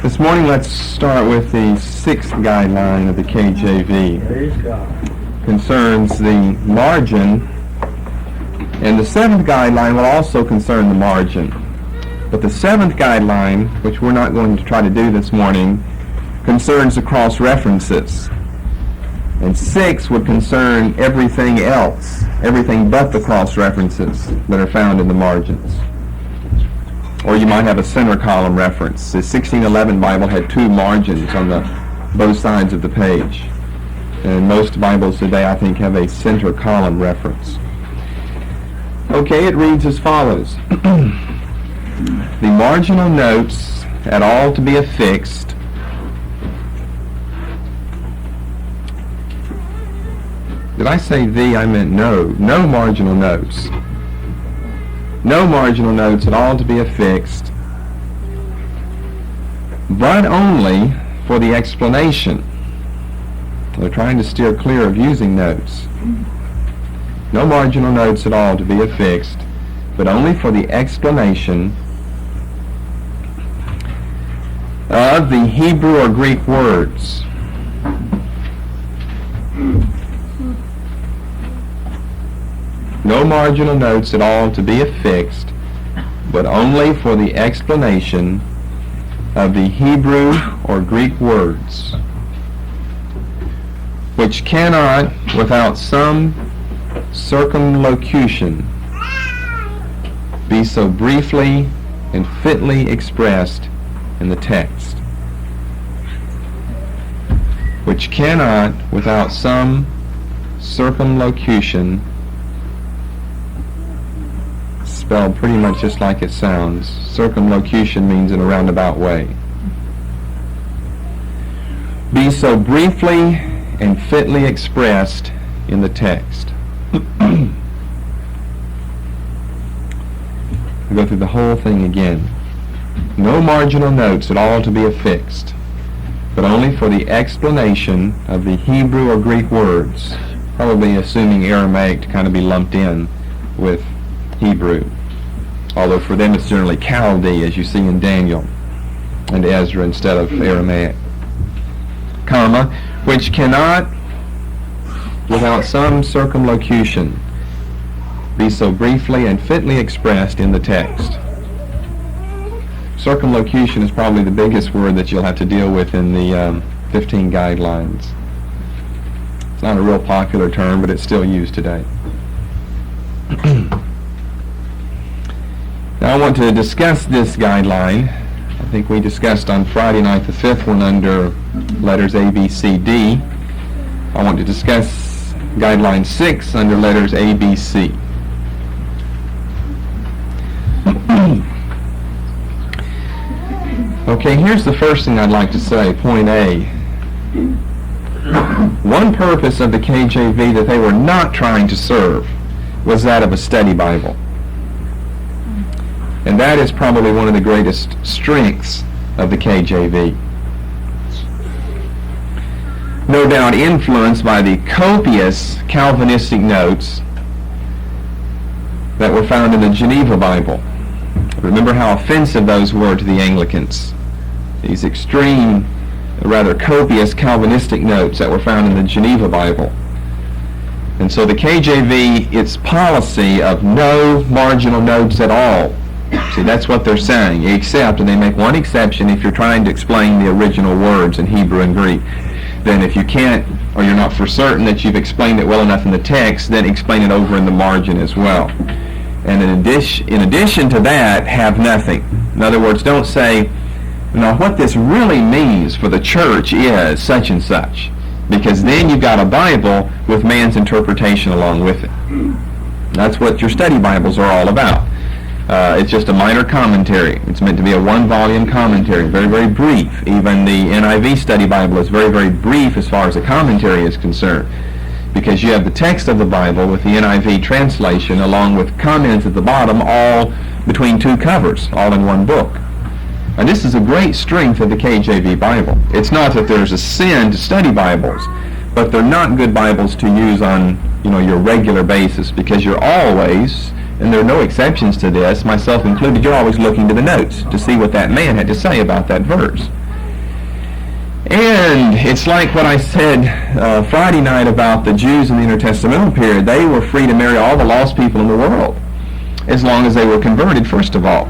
This morning, let's start with the sixth guideline of the KJV. Praise God. Concerns the margin, and the seventh guideline will also concern the margin. But the seventh guideline, which we're not going to try to do this morning, concerns the cross-references. And 6 would concern everything else, everything but the cross-references that are found in the margins. Or you might have a center column reference. The 1611 Bible had 2 margins on both sides of the page. And most Bibles today, I think, have a center column reference. Okay, it reads as follows. The marginal notes at all to be affixed Did I say the? I meant no. No marginal notes. No marginal notes at all to be affixed, but only for the explanation. They're trying to steer clear of using notes. No marginal notes at all to be affixed, but only for the explanation of the Hebrew or Greek words. No marginal notes at all to be affixed, but only for the explanation of the Hebrew or Greek words, which cannot, without some circumlocution, be so briefly and fitly expressed in the text. Which cannot, without some circumlocution, spelled pretty much just like it sounds. Circumlocution means in a roundabout way. Be so briefly and fitly expressed in the text. I'll go through the whole thing again. No marginal notes at all to be affixed, but only for the explanation of the Hebrew or Greek words, probably assuming Aramaic to kind of be lumped in with Hebrew, although for them it's generally Chaldee, as you see in Daniel and Ezra instead of Aramaic, comma, which cannot, without some circumlocution, be so briefly and fitly expressed in the text. Circumlocution is probably the biggest word that you'll have to deal with in the 15 guidelines. It's not a real popular term, but it's still used today. Now I want to discuss this guideline. I think we discussed on Friday night the 5th one under letters A, B, C, D. I want to discuss guideline 6 under letters A, B, C. Okay, here's the first thing I'd like to say, point A. One purpose of the KJV that they were not trying to serve was that of a study Bible. And that is probably one of the greatest strengths of the KJV. No doubt influenced by the copious Calvinistic notes that were found in the Geneva Bible. Remember how offensive those were to the Anglicans. These extreme, rather copious Calvinistic notes that were found in the Geneva Bible. And so the KJV, its policy of no marginal notes at all. See, that's what they're saying, except, and they make one exception if you're trying to explain the original words in Hebrew and Greek. Then if you can't, or you're not for certain that you've explained it well enough in the text, then explain it over in the margin as well. And in addition to that, have nothing. In other words, don't say, now what this really means for the church is such and such, because then you've got a Bible with man's interpretation along with it. That's what your study Bibles are all about. It's just a minor commentary. It's meant to be a one-volume commentary, very, very brief. Even the NIV study Bible is very, very brief as far as the commentary is concerned, because you have the text of the Bible with the NIV translation along with comments at the bottom, all between 2 covers, all in one book. And this is a great strength of the KJV Bible. It's not that there's a sin to study Bibles, but they're not good Bibles to use on, your regular basis, because you're always, and there are no exceptions to this, myself included, you're always looking to the notes to see what that man had to say about that verse. And it's like what I said Friday night about the Jews in the intertestamental period. They were free to marry all the lost people in the world, as long as they were converted, first of all.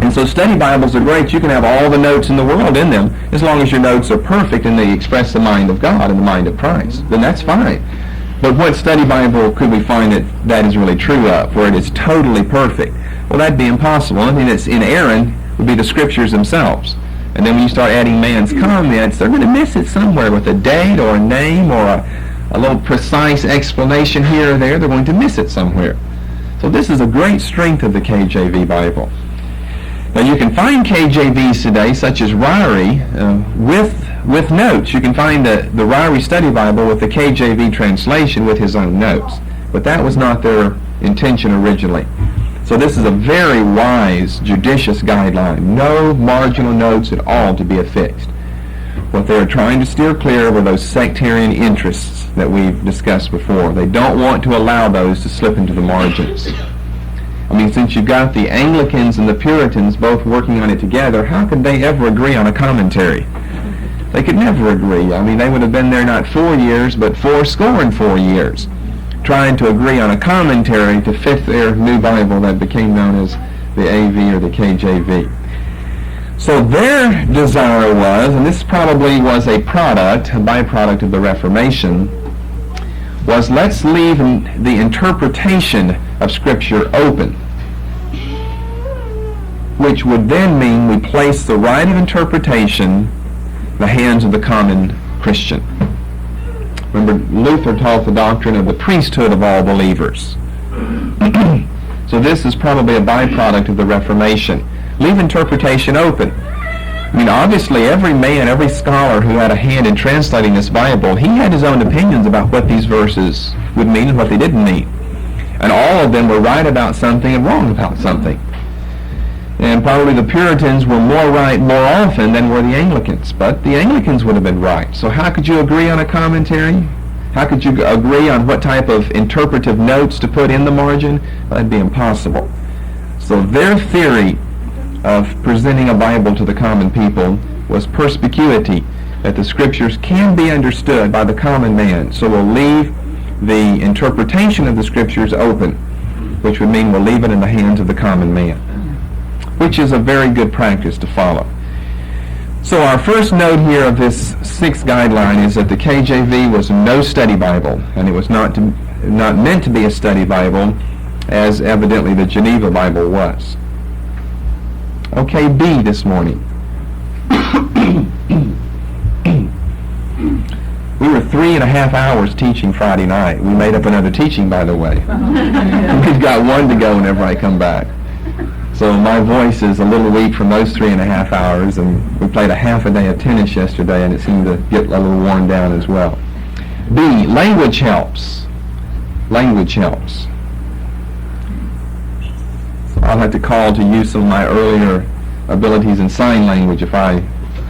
And so study Bibles are great. You can have all the notes in the world in them, as long as your notes are perfect and they express the mind of God and the mind of Christ. Then that's fine. But what study Bible could we find that is really true of, where it is totally perfect? Well, that'd be impossible. I mean, it's inerrant would be the Scriptures themselves. And then when you start adding man's comments, they're going to miss it somewhere with a date or a name or a little precise explanation here or there. They're going to miss it somewhere. So this is a great strength of the KJV Bible. Now you can find KJVs today, such as Ryrie, with notes. You can find the Ryrie Study Bible with the KJV translation with his own notes. But that was not their intention originally. So this is a very wise, judicious guideline. No marginal notes at all to be affixed. What they're trying to steer clear of are those sectarian interests that we've discussed before. They don't want to allow those to slip into the margins. I mean, since you've got the Anglicans and the Puritans both working on it together, how could they ever agree on a commentary? They could never agree. I mean, they would have been there not 4 years, but 4 years, trying to agree on a commentary to fit their new Bible that became known as the AV or the KJV. So their desire was, and this probably was a byproduct of the Reformation, was let's leave the interpretation of Scripture open, which would then mean we place the right of interpretation in the hands of the common Christian. Remember, Luther taught the doctrine of the priesthood of all believers. So this is probably a byproduct of the Reformation. Leave interpretation open. I mean, obviously, every man, every scholar who had a hand in translating this Bible, he had his own opinions about what these verses would mean and what they didn't mean. And all of them were right about something and wrong about something. And probably the Puritans were more right more often than were the Anglicans. But the Anglicans would have been right. So how could you agree on a commentary? How could you agree on what type of interpretive notes to put in the margin? Well, that'd be impossible. So their theory of presenting a Bible to the common people was perspicuity, that the Scriptures can be understood by the common man. So we'll leave the interpretation of the Scriptures open, which would mean we'll leave it in the hands of the common man, which is a very good practice to follow. So our first note here of this sixth guideline is that the KJV was no study Bible, and it was not meant to be a study Bible, as evidently the Geneva Bible was. Okay, B this morning. We were 3.5 hours teaching Friday night. We made up another teaching, by the way. We've got one to go whenever I come back. So my voice is a little weak from those 3.5 hours, and we played a half a day of tennis yesterday, and it seemed to get a little worn down as well. B, language helps. Language helps. So I'll have to call to use some of my earlier abilities in sign language if I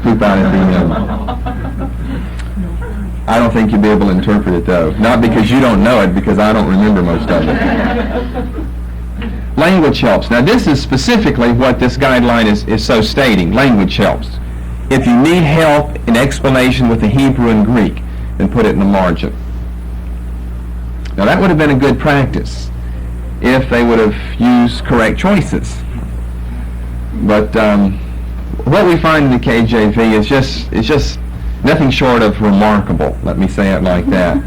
poop out at the I don't think you'll be able to interpret it, though. Not because you don't know it, because I don't remember most of it. Language helps. Now, this is specifically what this guideline is so stating. Language helps. If you need help in explanation with the Hebrew and Greek, then put it in the margin. Now, that would have been a good practice if they would have used correct choices. But what we find in the KJV is just nothing short of remarkable, let me say it like that,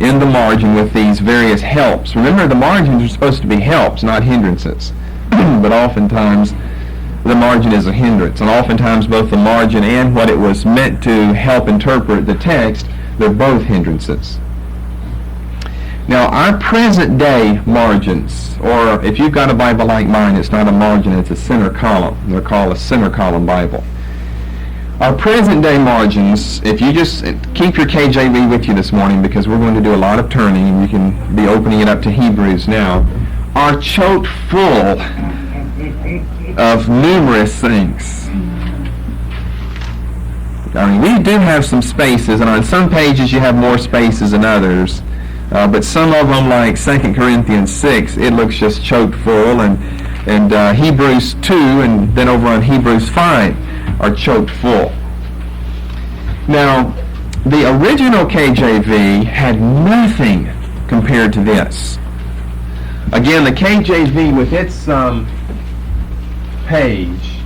in the margin with these various helps. Remember, the margins are supposed to be helps, not hindrances. But oftentimes, the margin is a hindrance. And oftentimes, both the margin and what it was meant to help interpret the text, they're both hindrances. Now, our present-day margins, or if you've got a Bible like mine, it's not a margin, it's a center column. They're called a center column Bible. Our present-day margins, if you just keep your KJV with you this morning, because we're going to do a lot of turning, and you can be opening it up to Hebrews now, are choked full of numerous things. I mean, we do have some spaces, and on some pages you have more spaces than others, but some of them, like 2 Corinthians 6, it looks just choked full, and Hebrews 2, and then over on Hebrews 5, are choked full. Now, the original KJV had nothing compared to this. Again, the KJV with its page,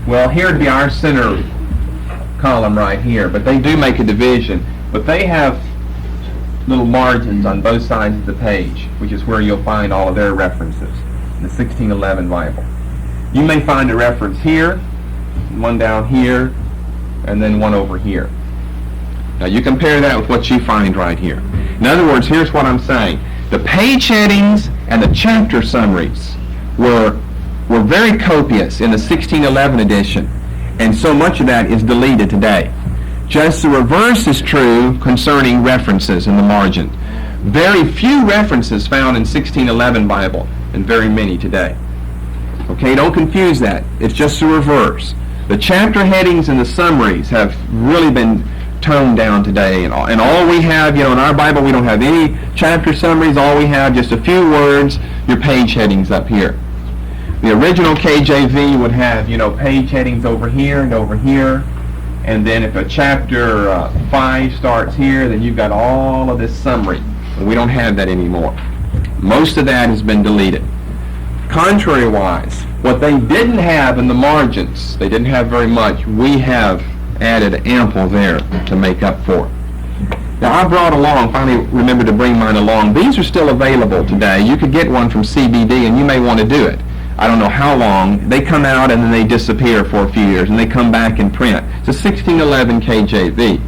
well, here would be our center column right here, but they do make a division. But they have little margins on both sides of the page, which is where you'll find all of their references in the 1611 Bible. You may find a reference here, one down here, and then one over here. Now you compare that with what you find right here. In other words, here's what I'm saying. The page headings and the chapter summaries were very copious in the 1611 edition, and so much of that is deleted today. Just the reverse is true concerning references in the margin. Very few references found in 1611 Bible, and very many today. Okay, don't confuse that. It's just the reverse. The chapter headings and the summaries have really been toned down today, and all we have, in our Bible, we don't have any chapter summaries. All we have, just a few words, your page headings up here. The original KJV would have, page headings over here and over here, and then if a chapter 5 starts here, then you've got all of this summary. And we don't have that anymore. Most of that has been deleted. Contrary-wise, what they didn't have in the margins, they didn't have very much, we have added ample there to make up for. Now I brought along, finally remembered to bring mine along. These are still available today. You could get one from CBD and you may want to do it. I don't know how long. They come out and then they disappear for a few years and they come back in print. It's a 1611 KJV.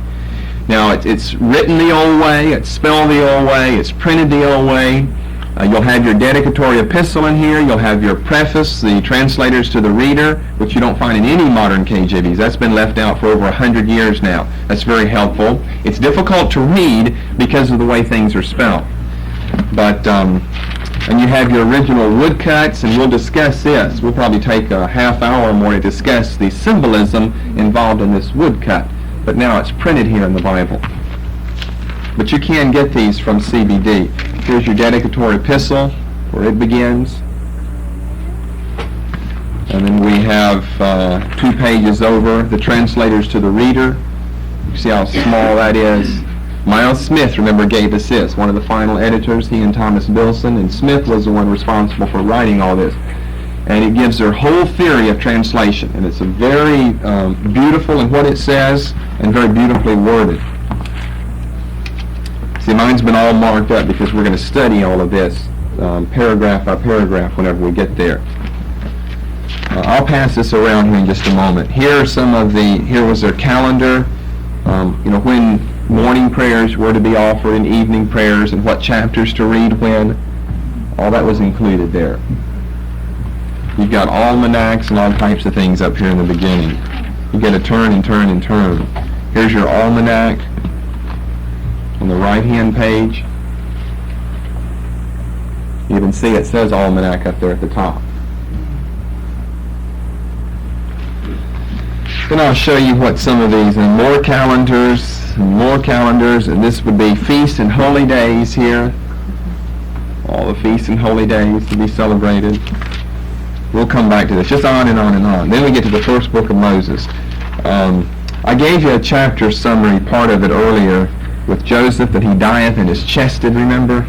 Now it's written the old way, it's spelled the old way, it's printed the old way. You'll have your dedicatory epistle in here. You'll have your preface, the translators to the reader, which you don't find in any modern KJVs. That's been left out for over 100 years now. That's very helpful. It's difficult to read because of the way things are spelled. But, and you have your original woodcuts, and we'll discuss this. We'll probably take a half hour or more to discuss the symbolism involved in this woodcut. But now it's printed here in the Bible. But you can get these from CBD. Here's your dedicatory epistle, where it begins. And then we have 2 pages over, the translators to the reader. You see how small that is. Miles Smith, remember, gave us this, one of the final editors, he and Thomas Bilson, and Smith was the one responsible for writing all this. And it gives their whole theory of translation, and it's a very beautiful in what it says, and very beautifully worded. See, mine's been all marked up because we're going to study all of this paragraph by paragraph whenever we get there. I'll pass this around here in just a moment. Here was their calendar, when morning prayers were to be offered and evening prayers and what chapters to read when. All that was included there. You've got almanacs and all types of things up here in the beginning. You got to turn and turn and turn. Here's your almanac on the right-hand page. You can see it says almanac up there at the top. Then I'll show you what some of these, and more calendars, and this would be feasts and holy days here. All the feasts and holy days to be celebrated. We'll come back to this, just on and on and on. Then we get to the first book of Moses. I gave you a chapter summary, part of it earlier, with Joseph, that he dieth and is chested, remember?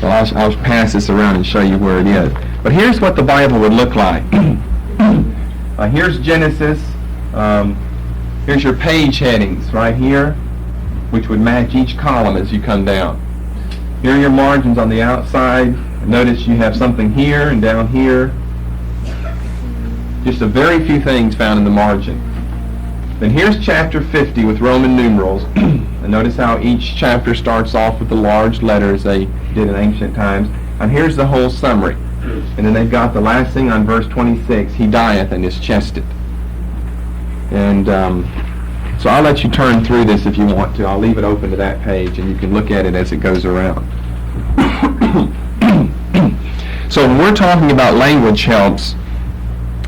Well, I'll pass this around and show you where it is. But here's what the Bible would look like. Here's Genesis. Here's your page headings right here, which would match each column as you come down. Here are your margins on the outside. Notice you have something here and down here. Just a very few things found in the margin. Then here's chapter 50 with Roman numerals. And notice how each chapter starts off with the large letters they did in ancient times. And here's the whole summary. And then they've got the last thing on verse 26, he dieth and is chested. And so I'll let you turn through this if you want to. I'll leave it open to that page and you can look at it as it goes around. So when we're talking about language helps,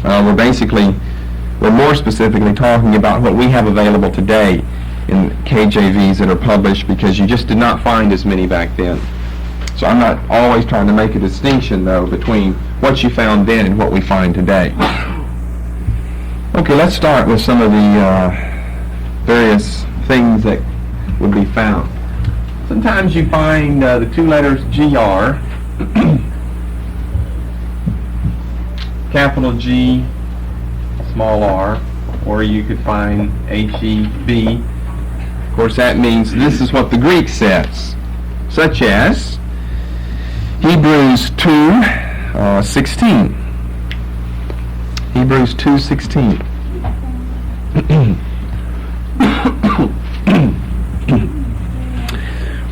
we're more specifically talking about what we have available today in KJVs that are published, because you just did not find as many back then. So I'm not always trying to make a distinction, though, between what you found then and what we find today. Okay, let's start with some of the various things that would be found. Sometimes you find the two letters GR, capital G, small r, or you could find HEB. Of course, that means this is what the Greek says, such as Hebrews 2:16. Hebrews 2:16.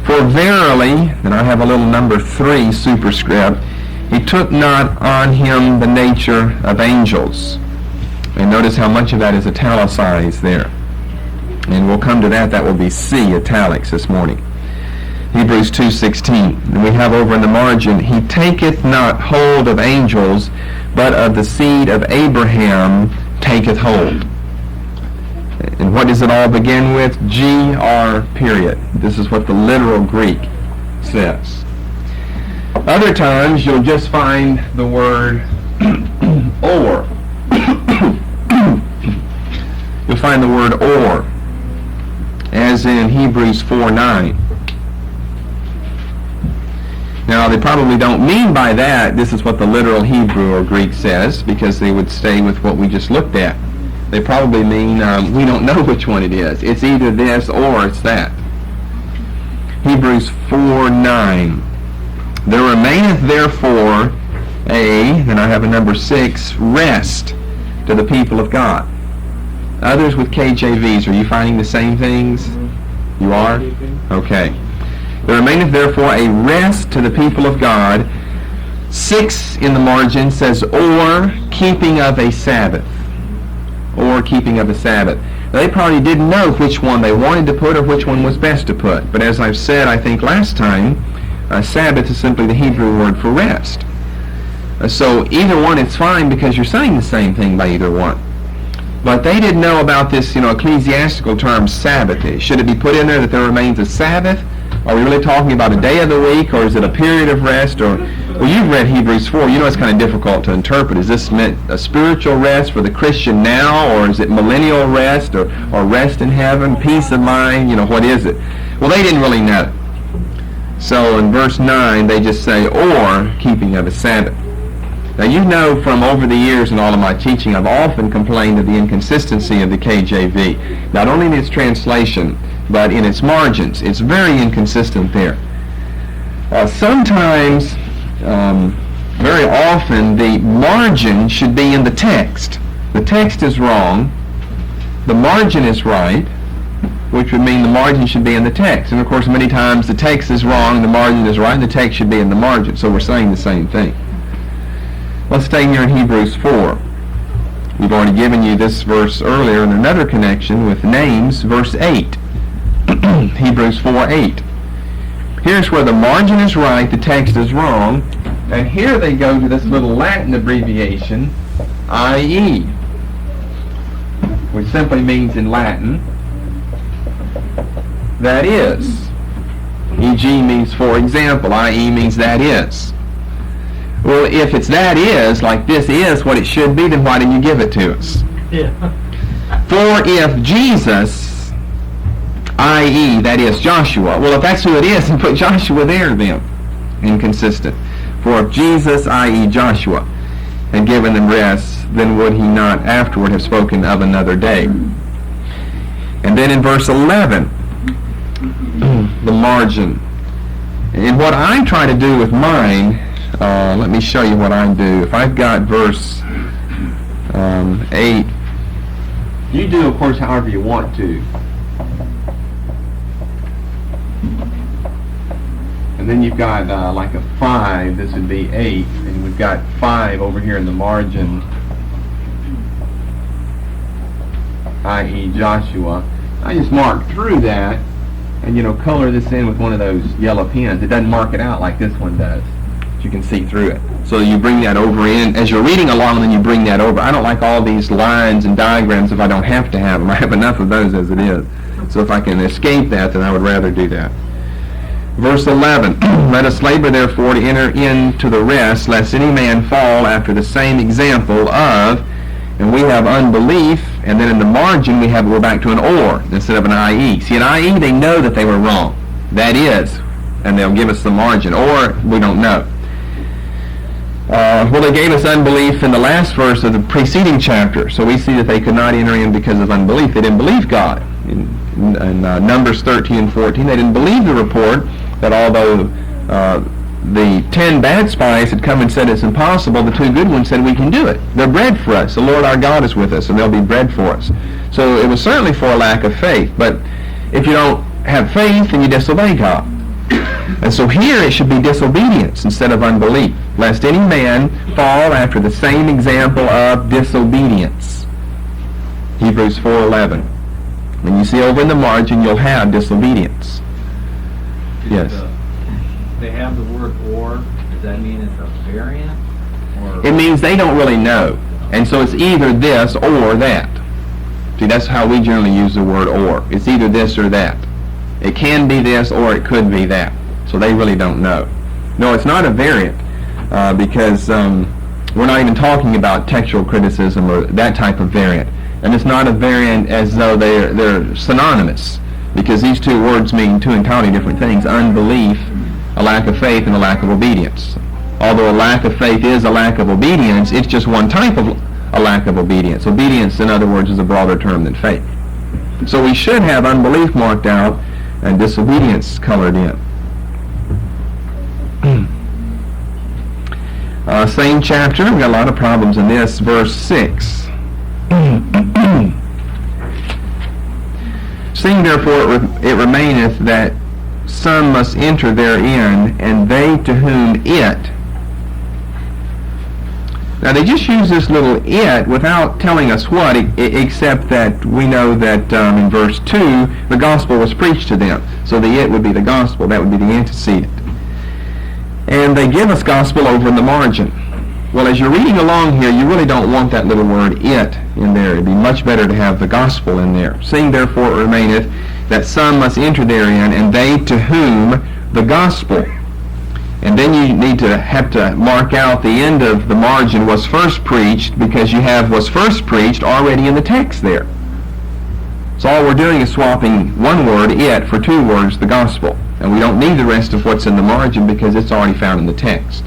For verily, and I have a little number 3 superscript, he took not on him the nature of angels. And notice how much of that is italicized there. And we'll come to that. That will be C, italics, this morning. Hebrews 2:16. And we have over in the margin, he taketh not hold of angels, but of the seed of Abraham taketh hold. And what does it all begin with? GR period. This is what the literal Greek says. Other times you'll just find the word or. You'll find the word or, as in Hebrews 4:9. Now, they probably don't mean by that this is what the literal Hebrew or Greek says, because they would stay with what we just looked at. They probably mean we don't know which one it is. It's either this or it's that. Hebrews 4:9. There remaineth therefore then I have a number 6, rest to the people of God. Others with KJVs, are you finding the same things? You are? Okay. There remaineth therefore a rest to the people of God. 6 in the margin says, or keeping of a Sabbath. Or keeping of a Sabbath. Now, they probably didn't know which one they wanted to put or which one was best to put. But as I've said, I think last time, Sabbath is simply the Hebrew word for rest. So either one is fine because you're saying the same thing by either one. But they didn't know about this, ecclesiastical term, Sabbath. Should it be put in there that there remains a Sabbath? Are we really talking about a day of the week, or is it a period of rest? Well, you've read Hebrews 4. You know it's kind of difficult to interpret. Is this meant a spiritual rest for the Christian now, or is it millennial rest, or rest in heaven, peace of mind? What is it? Well, they didn't really know. So in verse 9, they just say, or keeping of a Sabbath. Now, you know from over the years in all of my teaching, I've often complained of the inconsistency of the KJV. Not only in its translation, but in its margins. It's very inconsistent there. Sometimes, very often, the margin should be in the text. The text is wrong. The margin is right, which would mean the margin should be in the text. And, of course, many times the text is wrong, the margin is right, and the text should be in the margin. So we're saying the same thing. Let's stay here in Hebrews 4. We've already given you this verse earlier in another connection with names, verse 8. Hebrews 4:8. Here's where the margin is right, the text is wrong, and here they go to this little Latin abbreviation, i.e., which simply means in Latin, that is. E.g. means for example, i.e. means that is. Well, if it's that is, like this is what it should be, then why didn't you give it to us? Yeah. For if Jesus, i.e., that is Joshua. Well, if that's who it is, then put Joshua there then. Inconsistent. For if Jesus, i.e., Joshua, had given them rest, then would he not afterward have spoken of another day? And then in verse 11, the margin. And what I try to do with mine, let me show you what I do. If I've got verse 8, you do, of course, however you want to. And then you've got like a 5, this would be 8, and we've got 5 over here in the margin, i.e. Joshua. I just mark through that and, color this in with one of those yellow pens. It doesn't mark it out like this one does. You can see through it. So you bring that over in. As you're reading along, then you bring that over. I don't like all these lines and diagrams if I don't have to have them. I have enough of those as it is. So if I can escape that, then I would rather do that. Verse 11, let us labor therefore to enter into the rest, lest any man fall after the same example of And we have unbelief, and then in the margin we're back to an or instead of an IE. See, an IE, they know that they were wrong. That is, and they'll give us the margin. Or, we don't know. Well, they gave us unbelief in the last verse of the preceding chapter, so we see that they could not enter in because of unbelief. They didn't believe God. In Numbers 13 and 14, they didn't believe the report that although the 10 bad spies had come and said it's impossible, the 2 good ones said we can do it. They're bread for us. The Lord our God is with us, and they'll be bread for us. So it was certainly for a lack of faith. But if you don't have faith, then you disobey God. And so here it should be disobedience instead of unbelief, lest any man fall after the same example of disobedience. Hebrews 4:11. When you see over in the margin, you'll have disobedience. Yes. They have the word or. Does that mean it's a variant? Or it means they don't really know. And so it's either this or that. See, that's how we generally use the word or. It's either this or that. It can be this or it could be that. So they really don't know. No, it's not a variant because we're not even talking about textual criticism or that type of variant. And it's not a variant as though they're synonymous, because these 2 words mean 2 entirely different things: unbelief, a lack of faith, and a lack of obedience. Although a lack of faith is a lack of obedience, it's just one type of a lack of obedience. Obedience, in other words, is a broader term than faith. So we should have unbelief marked out and disobedience colored in. Same chapter, we've got a lot of problems in this, verse 6. Seeing therefore it remaineth that some must enter therein, and they to whom it. Now they just use this little it without telling us what, except that we know that in verse 2 the gospel was preached to them. So the it would be the gospel, that would be the antecedent. And they give us gospel over in the margin. Well, as you're reading along here, you really don't want that little word it in there. It'd be much better to have the gospel in there. Seeing therefore it remaineth that some must enter therein, and they to whom the gospel. And then you need to have to mark out the end of the margin, was first preached, because you have was first preached already in the text there. So all we're doing is swapping one word, it, for 2 words, the gospel. And we don't need the rest of what's in the margin because it's already found in the text.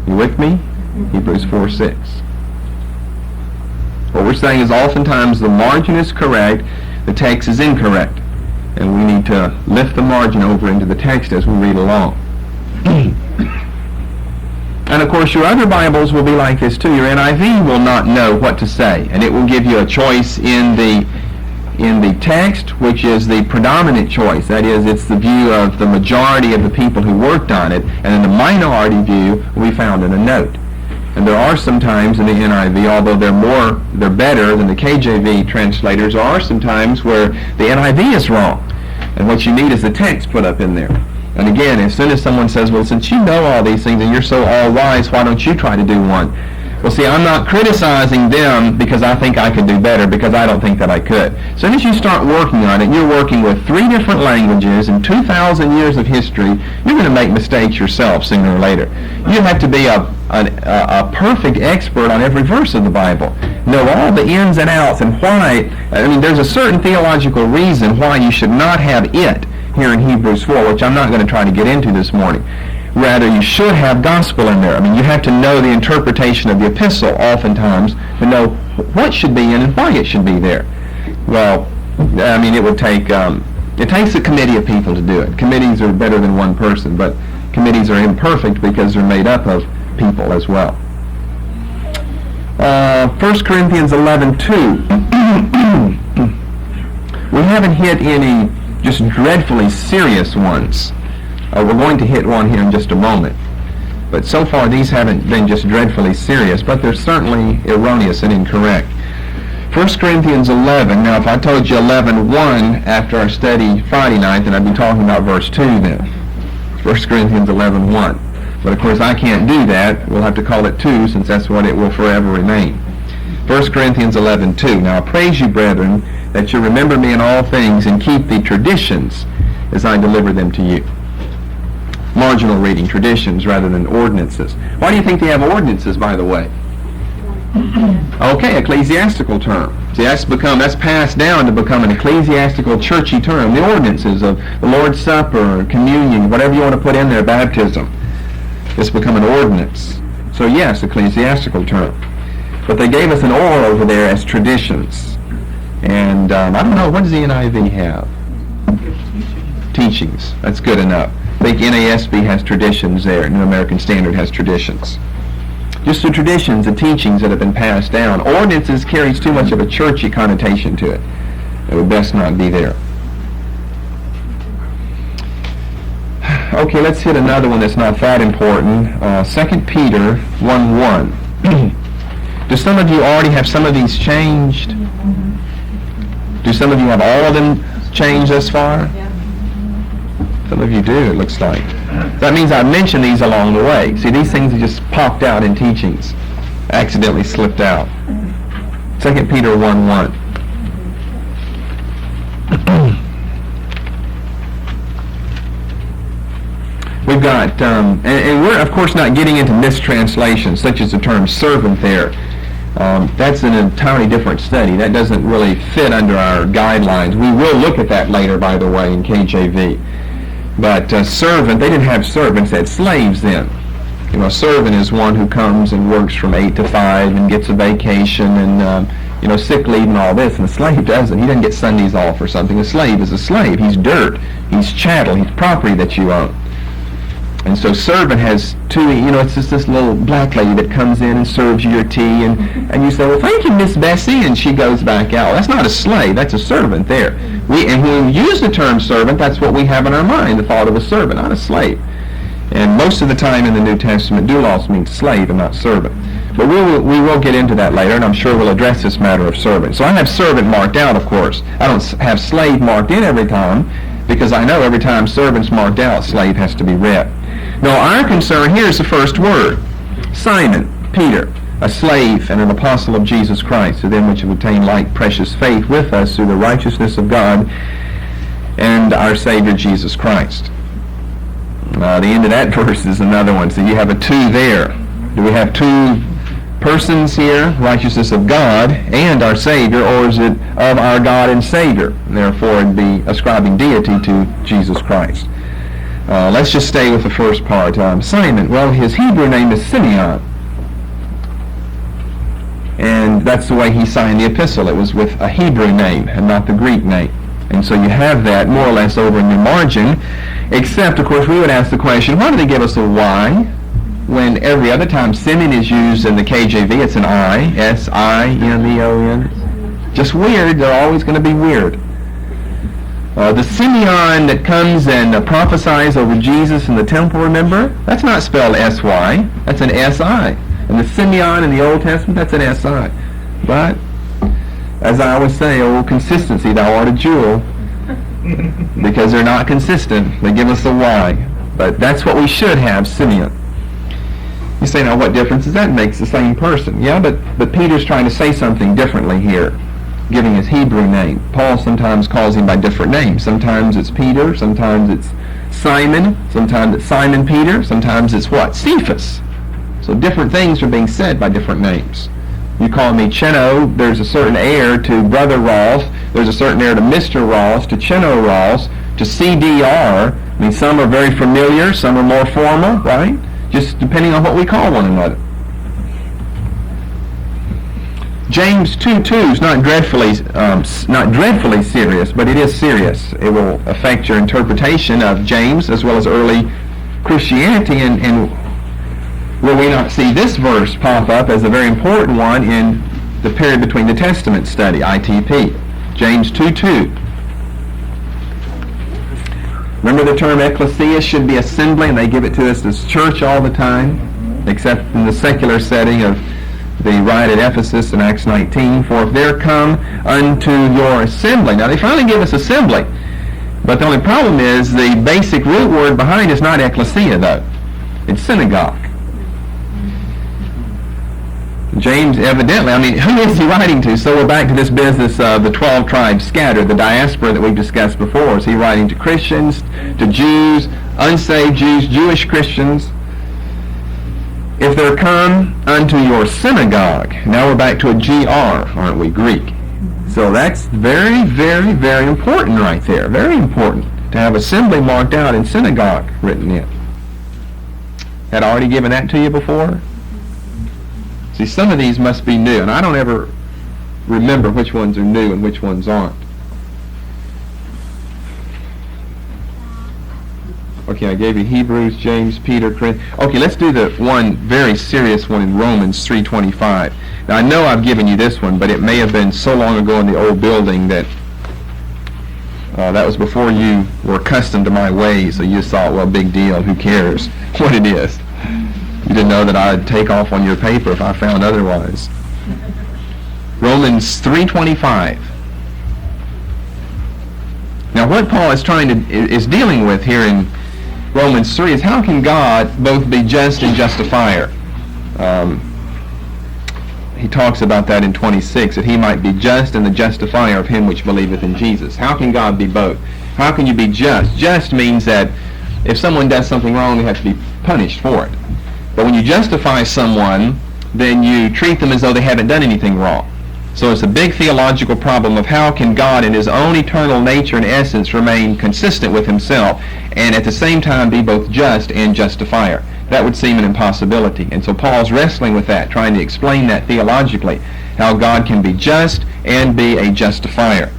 You with me? Hebrews 4:6. What we're saying is oftentimes the margin is correct, the text is incorrect. And we need to lift the margin over into the text as we read along. And of course your other Bibles will be like this too. Your NIV will not know what to say, and it will give you a choice in the text, which is the predominant choice. That is, it's the view of the majority of the people who worked on it, and then the minority view will be found in a note. And there are some times in the NIV, although they're better than the KJV translators, there are some times where the NIV is wrong, and what you need is the text put up in there. And again, as soon as someone says, well, since you know all these things and you're so all-wise, why don't you try to do one? Well, see, I'm not criticizing them because I think I could do better, because I don't think that I could. As soon as you start working on it, you're working with 3 different languages and 2,000 years of history, you're going to make mistakes yourself sooner or later. You have to be a perfect expert on every verse of the Bible. Know all the ins and outs and why. I mean, there's a certain theological reason why you should not have it here in Hebrews 4, which I'm not going to try to get into this morning. Rather, you should have gospel in there. I mean, you have to know the interpretation of the epistle oftentimes to know what should be in and why it should be there. Well, I mean, it takes a committee of people to do it. Committees are better than one person, but committees are imperfect because they're made up of people as well. 1 Corinthians 11:2. We haven't hit any just dreadfully serious ones. We're going to hit one here in just a moment. But so far these haven't been just dreadfully serious, but they're certainly erroneous and incorrect. 1 Corinthians 11, now if I told you 11:1 after our study Friday night, then I'd be talking about verse 2 then. 1 Corinthians 11:1. But of course I can't do that. We'll have to call it 2 since that's what it will forever remain. 1 Corinthians 11:2. Now I praise you, brethren, that you remember me in all things and keep the traditions as I deliver them to you. Marginal reading, traditions rather than ordinances. Why do you think they have ordinances, by the way? Okay, ecclesiastical term. See, that's passed down to become an ecclesiastical, churchy term. The ordinances of the Lord's Supper, communion, whatever you want to put in there, baptism. It's become an ordinance. So yes, ecclesiastical term. But they gave us an or over there as traditions. And I don't know, what does the NIV have? Teachings. That's good enough. I think NASB has traditions there. New American Standard has traditions. Just the traditions, the teachings that have been passed down. Ordinances carries too much of a churchy connotation to it. It would best not be there. Okay, let's hit another one that's not that important. 2 Peter 1:1. Do some of you already have some of these changed? Do some of you have all of them changed thus far? Some of you do, it looks like. That means I mentioned these along the way. See, these things have just popped out in teachings. Accidentally slipped out. 2 Peter 1:1. We've got, and we're of course not getting into mistranslations, such as the term servant there. That's an entirely different study. That doesn't really fit under our guidelines. We will look at that later, by the way, in KJV. But servant, they didn't have servants, they had slaves then. You know, a servant is one who comes and works from 8 to 5 and gets a vacation and, sick leave and all this. And a slave doesn't. He doesn't get Sundays off or something. A slave is a slave. He's dirt. He's chattel. He's property that you own. And so servant has two, it's just this little black lady that comes in and serves you your tea, and you say, well, thank you, Miss Bessie, and she goes back out. That's not a slave, that's a servant there. And when we use the term servant, that's what we have in our mind, the thought of a servant, not a slave. And most of the time in the New Testament, doulos means slave and not servant. But we will get into that later, and I'm sure we'll address this matter of servant. So I have servant marked out, of course. I don't have slave marked in every time, because I know every time servant's marked out, slave has to be read. Now, our concern here is the first word. Simon, Peter, a slave and an apostle of Jesus Christ, to them which have obtained like precious faith with us through the righteousness of God and our Savior Jesus Christ. The end of that verse is another one. So you have a two there. Do we have two persons here, righteousness of God and our Savior, or is it of our God and Savior? Therefore, it'd be ascribing deity to Jesus Christ. Let's just stay with the first part. Simon, well, his Hebrew name is Simeon. And that's the way he signed the epistle. It was with a Hebrew name and not the Greek name. And so you have that more or less over in your margin, except, of course, we would ask the question, why do they give us a Y when every other time Simeon is used in the KJV, it's an I, S-I-M-E-O-N? Just weird. They're always going to be weird. The Simeon that comes and prophesies over Jesus in the temple, remember? That's not spelled S-Y. That's an S-I. And the Simeon in the Old Testament, that's an S-I. But, as I always say, consistency, thou art a jewel. Because they're not consistent. They give us a Y. But that's what we should have, Simeon. You say, now what difference does that make? It's the same person. Yeah, but Peter's trying to say something differently here, giving his Hebrew name. Paul sometimes calls him by different names. Sometimes it's Peter, sometimes it's Simon, sometimes it's Simon Peter, sometimes it's what? Cephas. So different things are being said by different names. You call me Cheno, there's a certain air to Brother Ross, there's a certain air to Mr. Ross, to Cheno Ross, to CDR. I mean, some are very familiar, some are more formal, right? Just depending on what we call one another. James 2:2 is not dreadfully serious, but it is serious. It will affect your interpretation of James as well as early Christianity, and will we not see this verse pop up as a very important one in the period between the Testament study, ITP. James 2:2. Remember the term ecclesia should be assembly, and they give it to us as church all the time, except in the secular setting of the riot at Ephesus in Acts 19. For if there come unto your assembly. Now they finally give us assembly, but the only problem is the basic root word behind is not ecclesia, though. It's synagogue. James evidently, who is he writing to? So we're back to this business of the 12 tribes scattered, the diaspora that we've discussed before. Is he writing to Christians, to Jews, unsaved Jews, Jewish Christians? If they're come unto your synagogue. Now we're back to a GR, aren't we? Greek. So that's very, very, very important right there. Very important to have assembly marked out and synagogue written in. Had I already given that to you before? See, some of these must be new, and I don't ever remember which ones are new and which ones aren't. Okay, I gave you Hebrews, James, Peter, Corinthians. Okay, let's do the one very serious one in Romans 3:25. Now, I know I've given you this one, but it may have been so long ago in the old building that that was before you were accustomed to my ways, so you just thought, well, big deal, who cares what it is. You didn't know that I'd take off on your paper if I found otherwise. Romans 3:25. Now, what Paul is dealing with here in Romans 3 is how can God both be just and justifier? He talks about that in 26, that he might be just and the justifier of him which believeth in Jesus. How can God be both? How can you be just? Just means that if someone does something wrong, they have to be punished for it. But when you justify someone, then you treat them as though they haven't done anything wrong. So it's a big theological problem of how can God in his own eternal nature and essence remain consistent with himself and at the same time be both just and justifier. That would seem an impossibility. And so Paul's wrestling with that, trying to explain that theologically, how God can be just and be a justifier.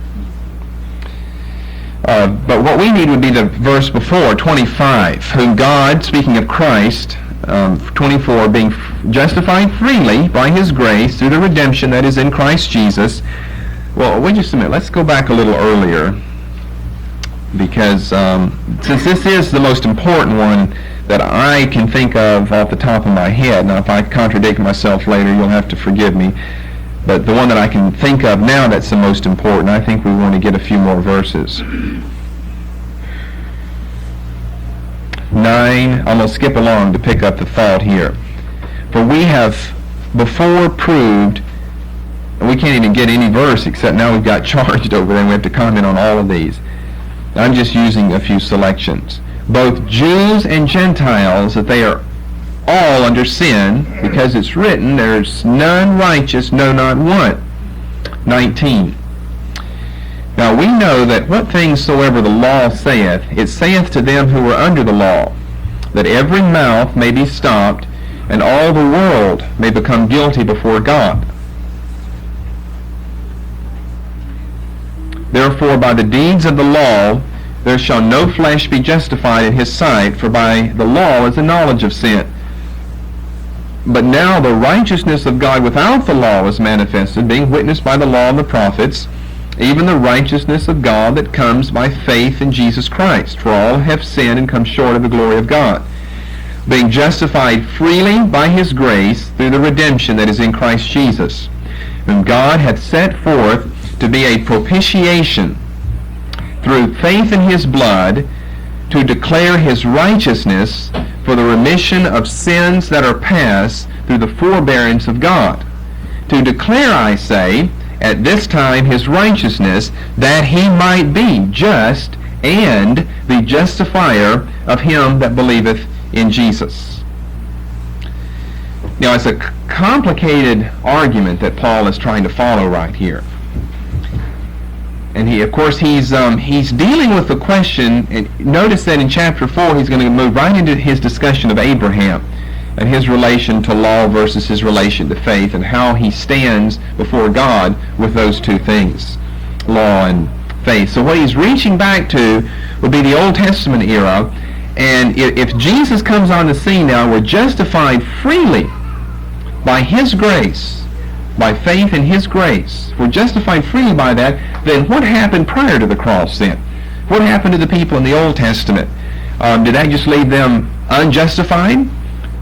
But what we need would be the verse before, 25, whom God, speaking of Christ, 24, being justified freely by his grace through the redemption that is in Christ Jesus. Well, wait just a minute. Let's go back a little earlier, because since this is the most important one that I can think of off the top of my head, now if I contradict myself later, you'll have to forgive me, but the one that I can think of now that's the most important, I think we want to get a few more verses. 9, I'm going to skip along to pick up the thought here. For we have before proved, and we can't even get any verse except now we've got charged over there and we have to comment on all of these. I'm just using a few selections. Both Jews and Gentiles, that they are all under sin, because it's written, there's none righteous, no, not one. 19. Now we know that what things soever the law saith, it saith to them who are under the law, that every mouth may be stopped, and all the world may become guilty before God. Therefore by the deeds of the law there shall no flesh be justified in his sight, for by the law is the knowledge of sin. But now the righteousness of God without the law is manifested, being witnessed by the law and the prophets, even the righteousness of God that comes by faith in Jesus Christ. For all have sinned and come short of the glory of God, being justified freely by his grace through the redemption that is in Christ Jesus, whom God hath set forth to be a propitiation through faith in his blood, to declare his righteousness for the remission of sins that are past through the forbearance of God. To declare, I say, at this time his righteousness, that he might be just and the justifier of him that believeth in Jesus. Now, it's a complicated argument that Paul is trying to follow right here. And he, of course, he's dealing with the question, and notice that in chapter 4 he's going to move right into his discussion of Abraham and his relation to law versus his relation to faith, and how he stands before God with those two things, law and faith. So what he's reaching back to would be the Old Testament era, and if Jesus comes on the scene now, we're justified freely by his grace, by faith in his grace. We're justified freely by that. Then what happened prior to the cross then? What happened to the people in the Old Testament? Did that just leave them unjustified?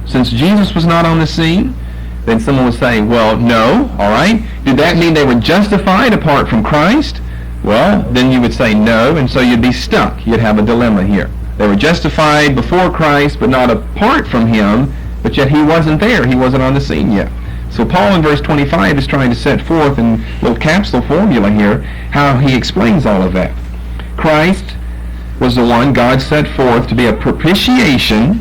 Since Jesus was not on the scene? Then someone would say, well, no, all right. Did that mean they were justified apart from Christ? Well, then you would say no, and so you'd be stuck. You'd have a dilemma here. They were justified before Christ, but not apart from him, but yet he wasn't there. He wasn't on the scene yet. So Paul in verse 25 is trying to set forth in a little capsule formula here how he explains all of that. Christ was the one God set forth to be a propitiation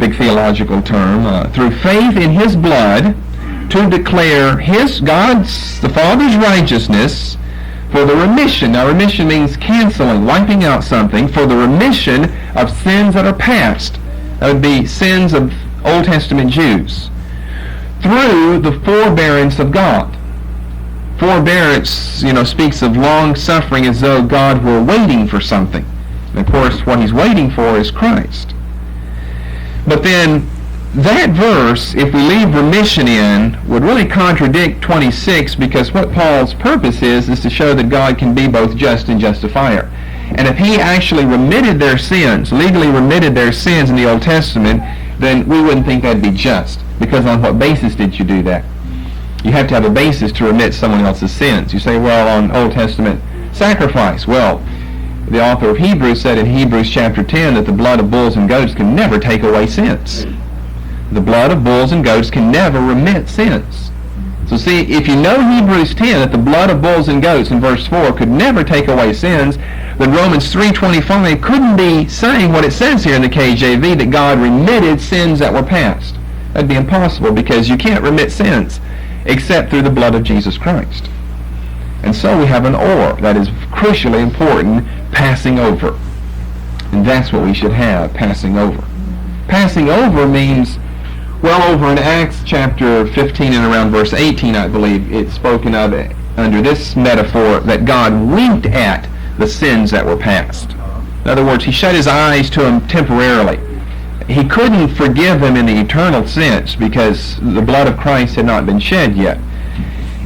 big theological term, through faith in His blood, to declare the Father's righteousness for the remission. Now, remission means canceling, wiping out something, for the remission of sins that are past. That would be sins of Old Testament Jews, through the forbearance of God. Forbearance, speaks of long suffering as though God were waiting for something. And of course, what He's waiting for is Christ. But then, that verse, if we leave remission in, would really contradict 26, because what Paul's purpose is to show that God can be both just and justifier. And if He actually remitted their sins, legally remitted their sins in the Old Testament, then we wouldn't think that'd be just. Because on what basis did you do that? You have to have a basis to remit someone else's sins. You say, well, on Old Testament sacrifice. Well, the author of Hebrews said in Hebrews chapter 10 that the blood of bulls and goats can never take away sins. The blood of bulls and goats can never remit sins. So see, if you know Hebrews 10, that the blood of bulls and goats in verse 4 could never take away sins, then Romans 3:25 couldn't be saying what it says here in the KJV, that God remitted sins that were past. That'd be impossible, because you can't remit sins except through the blood of Jesus Christ. And so we have an or that is crucially important, passing over. And that's what we should have, passing over. Passing over means, well, over in Acts chapter 15 and around verse 18, I believe, it's spoken of under this metaphor that God winked at the sins that were past. In other words, He shut His eyes to them temporarily. He couldn't forgive them in the eternal sense because the blood of Christ had not been shed yet.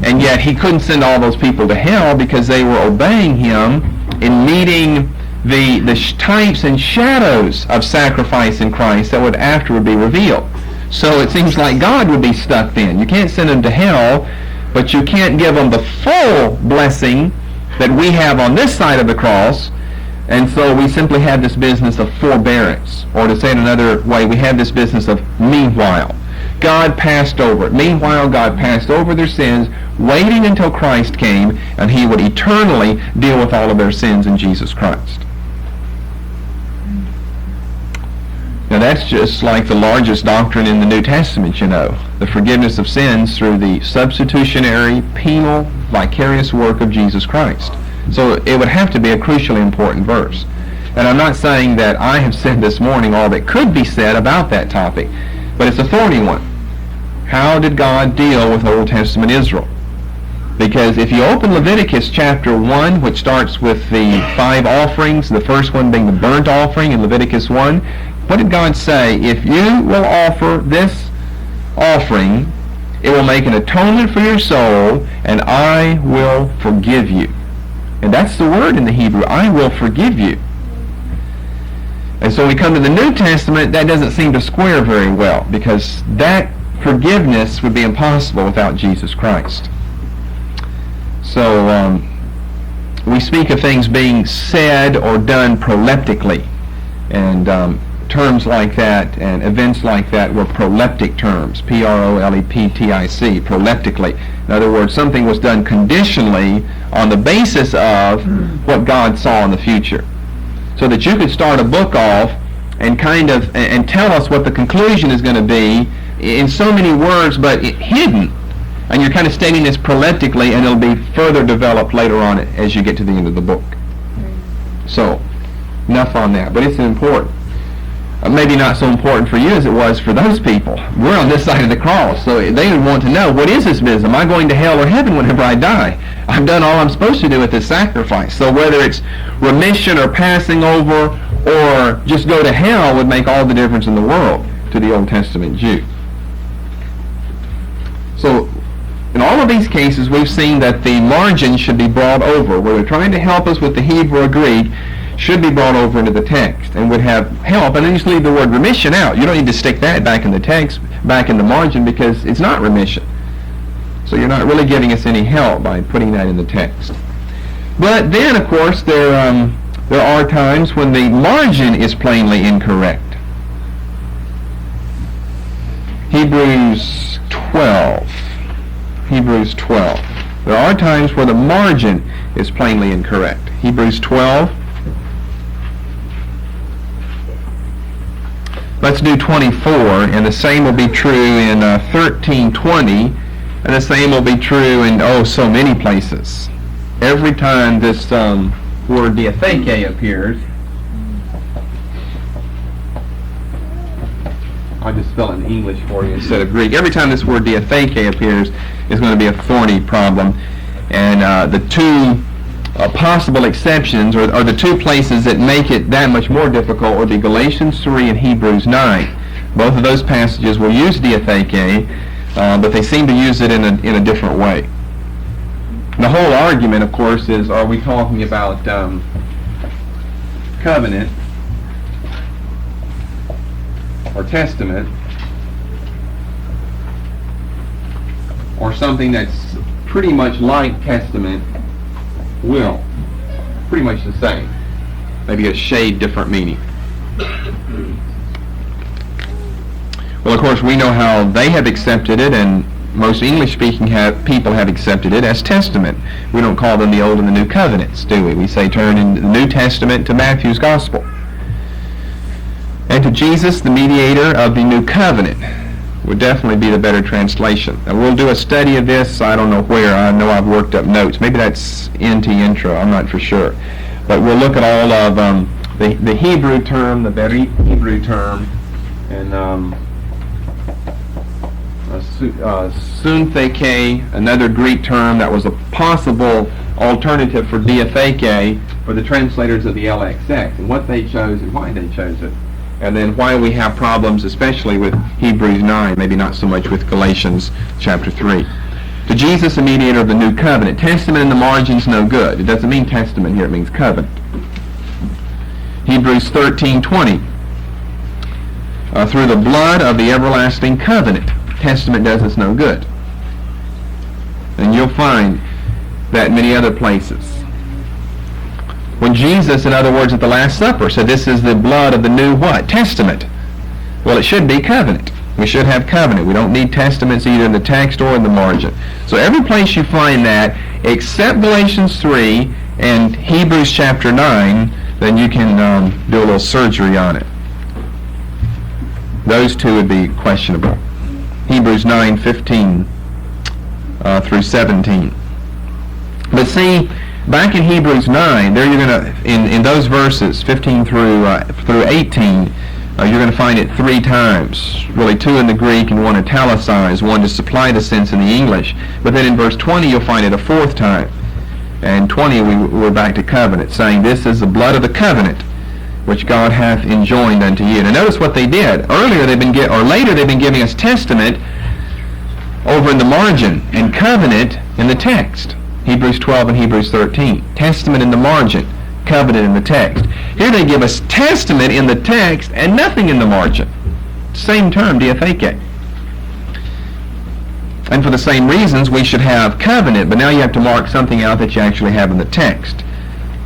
And yet He couldn't send all those people to hell because they were obeying Him in meeting the types and shadows of sacrifice in Christ that would afterward be revealed. So it seems like God would be stuck then. You can't send them to hell, but you can't give them the full blessing that we have on this side of the cross. And so we simply have this business of forbearance. Or to say it another way, we have this business of meanwhile. God passed over it. Meanwhile, God passed over their sins, waiting until Christ came, and He would eternally deal with all of their sins in Jesus Christ. Now that's just like the largest doctrine in the New Testament, the forgiveness of sins through the substitutionary, penal, vicarious work of Jesus Christ. So it would have to be a crucially important verse. And I'm not saying that I have said this morning all that could be said about that topic, but it's a thorny one. How did God deal with Old Testament Israel? Because if you open Leviticus chapter 1, which starts with the 5 offerings, the first one being the burnt offering in Leviticus 1, what did God say? If you will offer this offering, it will make an atonement for your soul, and I will forgive you. And that's the word in the Hebrew, I will forgive you. And so we come to the New Testament, that doesn't seem to square very well, because that forgiveness would be impossible without Jesus Christ. So we speak of things being said or done proleptically, and terms like that and events like that were proleptic terms, P-R-O-L-E-P-T-I-C, proleptically. In other words, something was done conditionally on the basis of what God saw in the future. So that you could start a book off and and tell us what the conclusion is going to be in so many words, but hidden. And you're kind of stating this proleptically, and it'll be further developed later on as you get to the end of the book. So, enough on that. But it's important. Maybe not so important for you as it was for those people. We're on this side of the cross, so they would want to know, what is this business? Am I going to hell or heaven whenever I die? I've done all I'm supposed to do with this sacrifice. So whether it's remission or passing over or just go to hell would make all the difference in the world to the Old Testament Jew. So in all of these cases, we've seen that the margin should be brought over. Where they're trying to help us with the Hebrew or Greek, should be brought over into the text and would have help. And then you just leave the word remission out. You don't need to stick that back in the text, back in the margin, because it's not remission. So you're not really giving us any help by putting that in the text. But then, of course, there are times when the margin is plainly incorrect. Hebrews 12. Hebrews 12. There are times where the margin is plainly incorrect. Hebrews 12. Let's let's do 24, and the same will be true in 13:20, and the same will be true in, so many places. Every time this word diatheke appears, I'll just spell it in English for you instead of Greek. Every time this word diatheke appears, it's going to be a thorny problem. And the two possible exceptions, or the two places that make it that much more difficult, would be Galatians 3 and Hebrews 9. Both of those passages will use diatheke, but they seem to use it in a different way. The whole argument, of course, is, are we talking about covenant or testament, or something that's pretty much like testament, will? Pretty much the same. Maybe a shade different meaning. Well, of course, we know how they have accepted it, and most English-speaking people have accepted it as testament. We don't call them the Old and the New Covenants, do we? We say turn in the New Testament to Matthew's Gospel. And to Jesus, the mediator of the New Covenant, would definitely be the better translation. And we'll do a study of this, I don't know where. I know I've worked up notes. Maybe that's NT Intro, I'm not for sure. But we'll look at all of the Hebrew term, the very Hebrew term, and suntheke, another Greek term that was a possible alternative for diatheke for the translators of the LXX, and what they chose and why they chose it. And then why we have problems, especially with Hebrews 9, maybe not so much with Galatians chapter 3. To Jesus, the mediator of the New Covenant. Testament in the margin's no good. It doesn't mean testament here, it means covenant. Hebrews 13:20. Through the blood of the everlasting covenant. Testament does us no good. And you'll find that in many other places. When Jesus, in other words, at the Last Supper, said this is the blood of the new what? Testament. Well, it should be covenant. We should have covenant. We don't need testaments either in the text or in the margin. So every place you find that, except Galatians 3 and Hebrews chapter 9, then you can do a little surgery on it. Those two would be questionable. Hebrews 9:15 through 17. But see, back in Hebrews 9, there you're going to, in those verses, 15 through 18, you're going to find it 3 times. Really 2 in the Greek and 1 italicized, 1 to supply the sense in the English. But then in verse 20, you'll find it a 4th time. And 20, we're back to covenant, saying, this is the blood of the covenant, which God hath enjoined unto you. Now notice what they did. Later they've been giving us testament over in the margin, and covenant in the text. Hebrews 12 and Hebrews 13. Testament in the margin, covenant in the text. Here they give us testament in the text and nothing in the margin. Same term, diatheke. And for the same reasons, we should have covenant, but now you have to mark something out that you actually have in the text.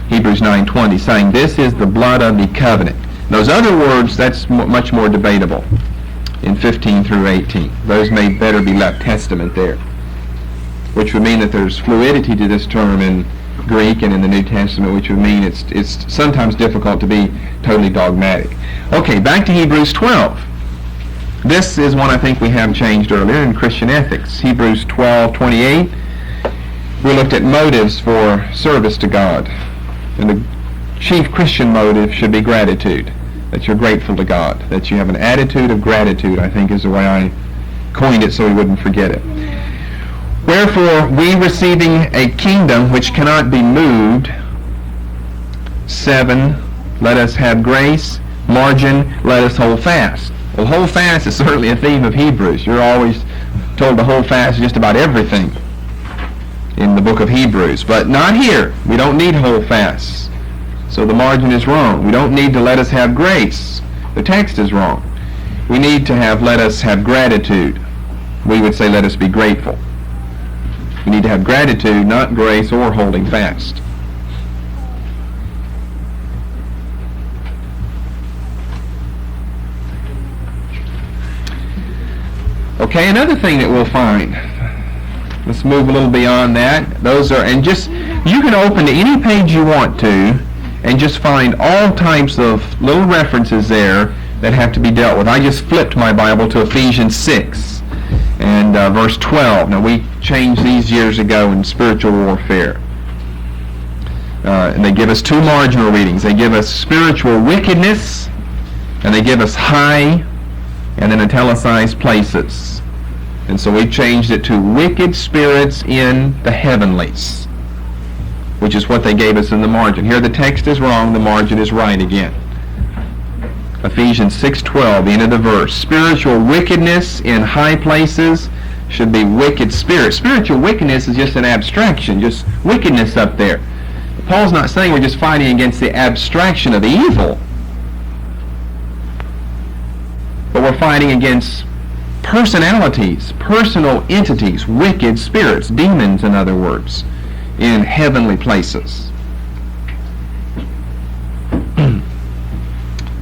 Hebrews 9:20, saying, this is the blood of the covenant. Those other words, that's much more debatable in 15 through 18. Those may better be left testament there, which would mean that there's fluidity to this term in Greek and in the New Testament, which would mean it's sometimes difficult to be totally dogmatic. Okay, back to Hebrews 12. This is one I think we have changed earlier in Christian ethics. Hebrews 12:28. We looked at motives for service to God. And the chief Christian motive should be gratitude, that you're grateful to God, that you have an attitude of gratitude, I think is the way I coined it so we wouldn't forget it. Wherefore, we receiving a kingdom which cannot be moved, 7, let us have grace, margin, let us hold fast. Well, hold fast is certainly a theme of Hebrews. You're always told to hold fast just about everything in the book of Hebrews, but not here. We don't need hold fast. So the margin is wrong. We don't need to let us have grace. The text is wrong. We need to have let us have gratitude. We would say let us be grateful. We need to have gratitude, not grace or holding fast. Okay, another thing that we'll find. Let's move a little beyond that. Those are, and just, you can open to any page you want to and just find all types of little references there that have to be dealt with. I just flipped my Bible to Ephesians 6 and verse 12. Now, we changed these years ago in spiritual warfare. And they give us two marginal readings. They give us spiritual wickedness, and they give us high, and then italicized places. And so we changed it to wicked spirits in the heavenlies, which is what they gave us in the margin. Here the text is wrong, the margin is right again. Ephesians 6:12, the end of the verse. Spiritual wickedness in high places should be wicked spirits. Spiritual wickedness is just an abstraction, just wickedness up there. Paul's not saying we're just fighting against the abstraction of evil, but we're fighting against personalities, personal entities, wicked spirits, demons in other words, in heavenly places.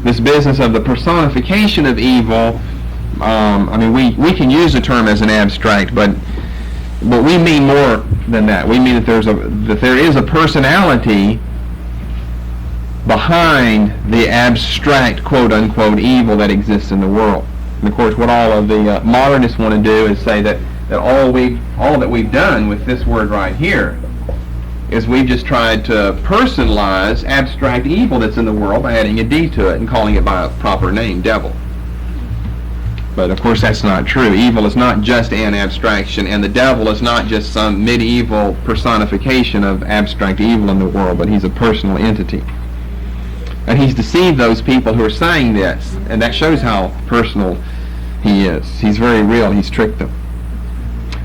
This business of the personification of evil, we can use the term as an abstract, but we mean more than that. We mean that there is a personality behind the abstract, quote-unquote, evil that exists in the world. And of course, what all of the modernists want to do is say that all that we've done with this word right here is we've just tried to personalize abstract evil that's in the world by adding a D to it and calling it by a proper name, devil. But of course that's not true. Evil is not just an abstraction, and the devil is not just some medieval personification of abstract evil in the world, but he's a personal entity. And he's deceived those people who are saying this, and that shows how personal he is. He's very real. He's tricked them.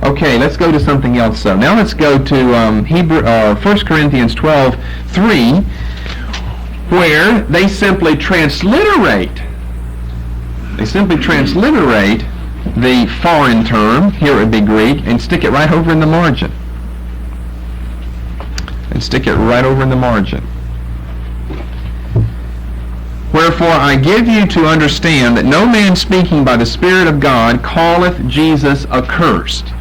Okay, let's go to something else. So now let's go to 1 Corinthians 12:3, where they simply transliterate. They simply transliterate the foreign term, here it would be Greek, and stick it right over in the margin. And stick it right over in the margin. Wherefore I give you to understand that no man speaking by the Spirit of God calleth Jesus accursed.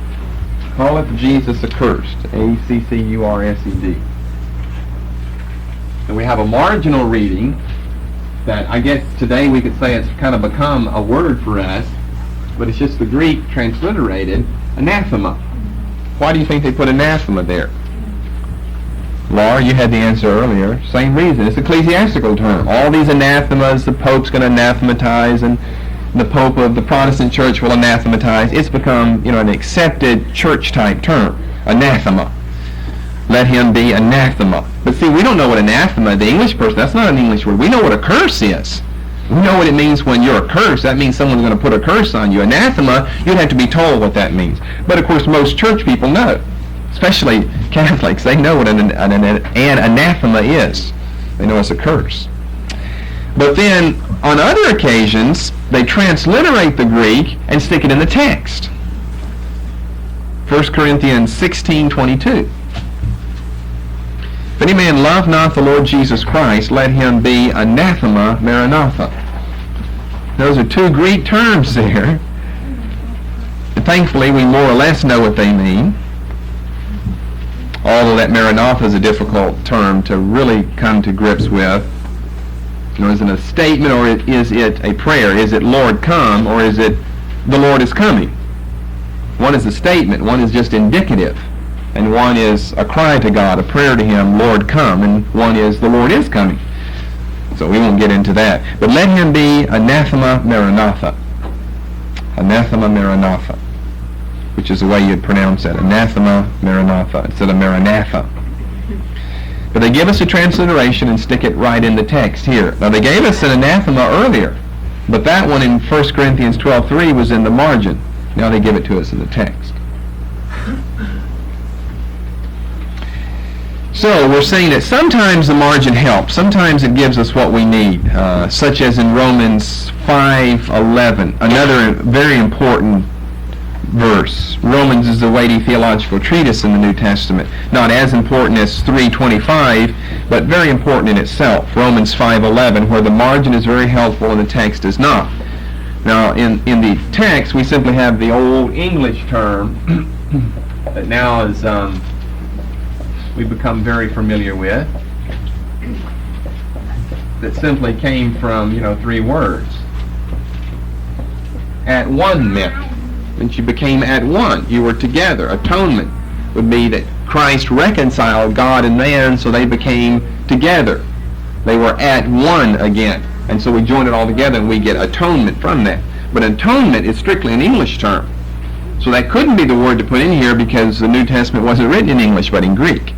Calleth Jesus accursed. A-C-C-U-R-S-E-D. And we have a marginal reading that I guess today we could say it's kind of become a word for us, but it's just the Greek transliterated anathema. Why do you think they put anathema there? Laura, you had the answer earlier. Same reason. It's an ecclesiastical term. All these anathemas, the Pope's going to anathematize, and the Pope of the Protestant Church will anathematize. It's become, an accepted church-type term. Anathema. Let him be anathema. But see, we don't know what anathema, the English person, that's not an English word. We know what a curse is. We know what it means when you're a curse. That means someone's going to put a curse on you. Anathema, you'd have to be told what that means. But of course, most church people know. Especially Catholics, they know what an anathema is. They know it's a curse. But then, on other occasions, they transliterate the Greek and stick it in the text. 1 Corinthians 16:22. If any man love not the Lord Jesus Christ, let him be anathema maranatha. Those are two Greek terms there. And thankfully, we more or less know what they mean. Although that maranatha is a difficult term to really come to grips with. Is it a statement or is it a prayer? Is it Lord come or is it the Lord is coming? One is a statement, one is just indicative. And one is a cry to God, a prayer to Him, Lord come, and one is the Lord is coming. So we won't get into that. But let him be anathema maranatha. Anathema maranatha, which is the way you'd pronounce it. Anathema maranatha instead of maranatha. But they give us a transliteration and stick it right in the text here. Now they gave us an anathema earlier, but that one in 1 Corinthians 12:3 was in the margin. Now they give it to us in the text. So we're saying that sometimes the margin helps. Sometimes it gives us what we need, such as in Romans 5:11, another very important verse. Romans is a weighty theological treatise in the New Testament. Not as important as 3:25, but very important in itself. Romans 5:11, where the margin is very helpful and the text is not. Now, in the text, we simply have the old English term that now is we've become very familiar with, that simply came from, 3 words. at one meant. When you became at one, you were together. Atonement would be that Christ reconciled God and man, so they became together. They were at one again. And so we join it all together and we get atonement from that. But atonement is strictly an English term. So that couldn't be the word to put in here because the New Testament wasn't written in English but in Greek.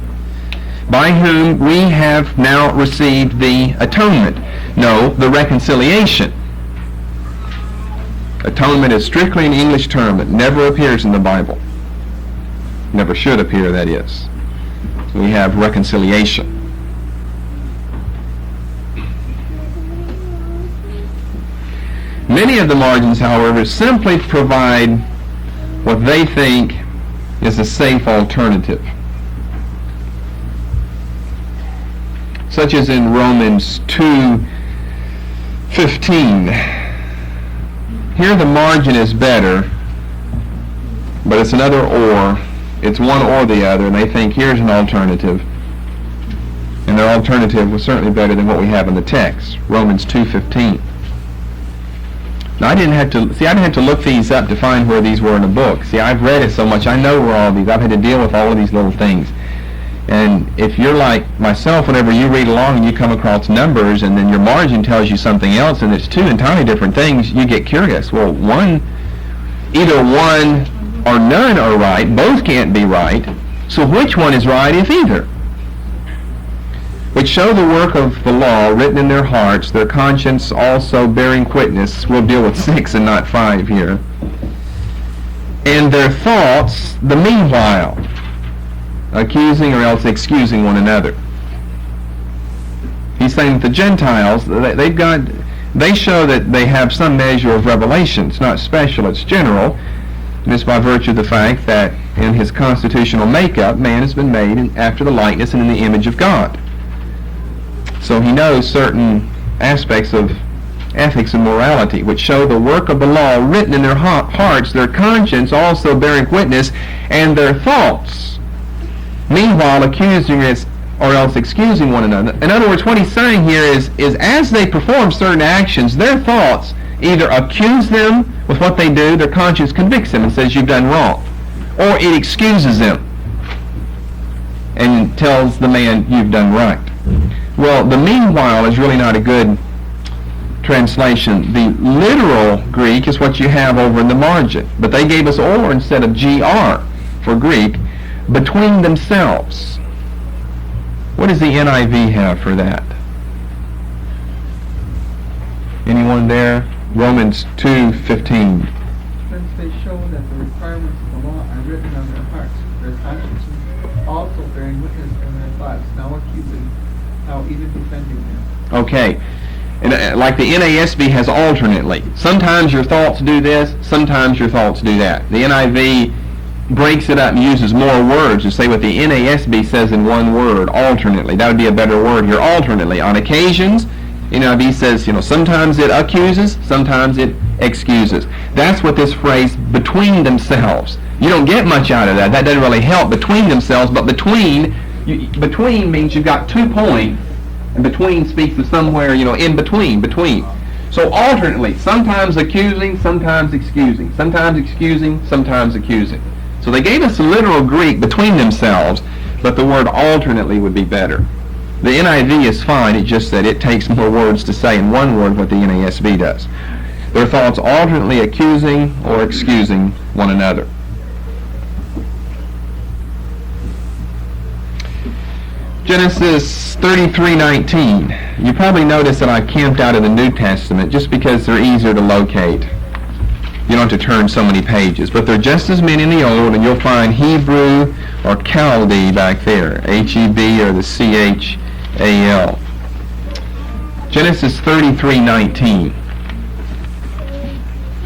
By whom we have now received the atonement. No, the reconciliation. Atonement is strictly an English term that never appears in the Bible. Never should appear, that is. So we have reconciliation. Many of the margins, however, simply provide what they think is a safe alternative. Such as in Romans 2:15. Here the margin is better, but it's another or. It's one or the other, and they think here's an alternative. And their alternative was certainly better than what we have in the text. Romans 2:15. Now I didn't have to look these up to find where these were in the book. See, I've read it so much, I know where all these, I've had to deal with all of these little things. And if you're like myself, whenever you read along and you come across numbers and then your margin tells you something else and it's two entirely different things, you get curious. Well, either one or none are right, both can't be right, so which one is right if either? Which show the work of the law written in their hearts, their conscience also bearing witness. We'll deal with 6 and not 5 here. And their thoughts, the meanwhile, accusing or else excusing one another. He's saying that the Gentiles, they show that they have some measure of revelation. It's not special, it's general. And it's by virtue of the fact that in his constitutional makeup, man has been made after the likeness and in the image of God. So he knows certain aspects of ethics and morality, which show the work of the law written in their hearts, their conscience also bearing witness, and their thoughts, meanwhile accusing or else excusing one another. In other words, what he's saying here is as they perform certain actions, their thoughts either accuse them with what they do, their conscience convicts them and says you've done wrong, or it excuses them and tells the man you've done right. Well, the meanwhile is really not a good translation. The literal Greek is what you have over in the margin, but they gave us or instead of gr for Greek, between themselves. What does the NIV have for that? Anyone there? Romans 2:15. Since they show that the requirements of the law are written on their hearts, their consciences also bearing witness in their thoughts, now accusing, now even defending them. Okay. And like the NASB has alternately. Sometimes your thoughts do this, sometimes your thoughts do that. The NIV breaks it up and uses more words to say what the NASB says in one word, alternately. That would be a better word here, alternately. On occasions, NIV says, sometimes it accuses, sometimes it excuses. That's what this phrase, between themselves. You don't get much out of that. That doesn't really help, between themselves, but between means you've got 2 points, and between speaks of somewhere, in between. So alternately, sometimes accusing, sometimes excusing, sometimes excusing, sometimes accusing. So they gave us the literal Greek, between themselves, but the word alternately would be better. The NIV is fine, it's just that it takes more words to say in one word what the NASB does. Their thoughts alternately accusing or excusing one another. Genesis 33:19. You probably noticed that I camped out of the New Testament just because they're easier to locate. You don't have to turn so many pages, but they're just as many in the Old, and you'll find Hebrew or Chaldee back there, H-E-B or the C-H-A-L. Genesis 33:19.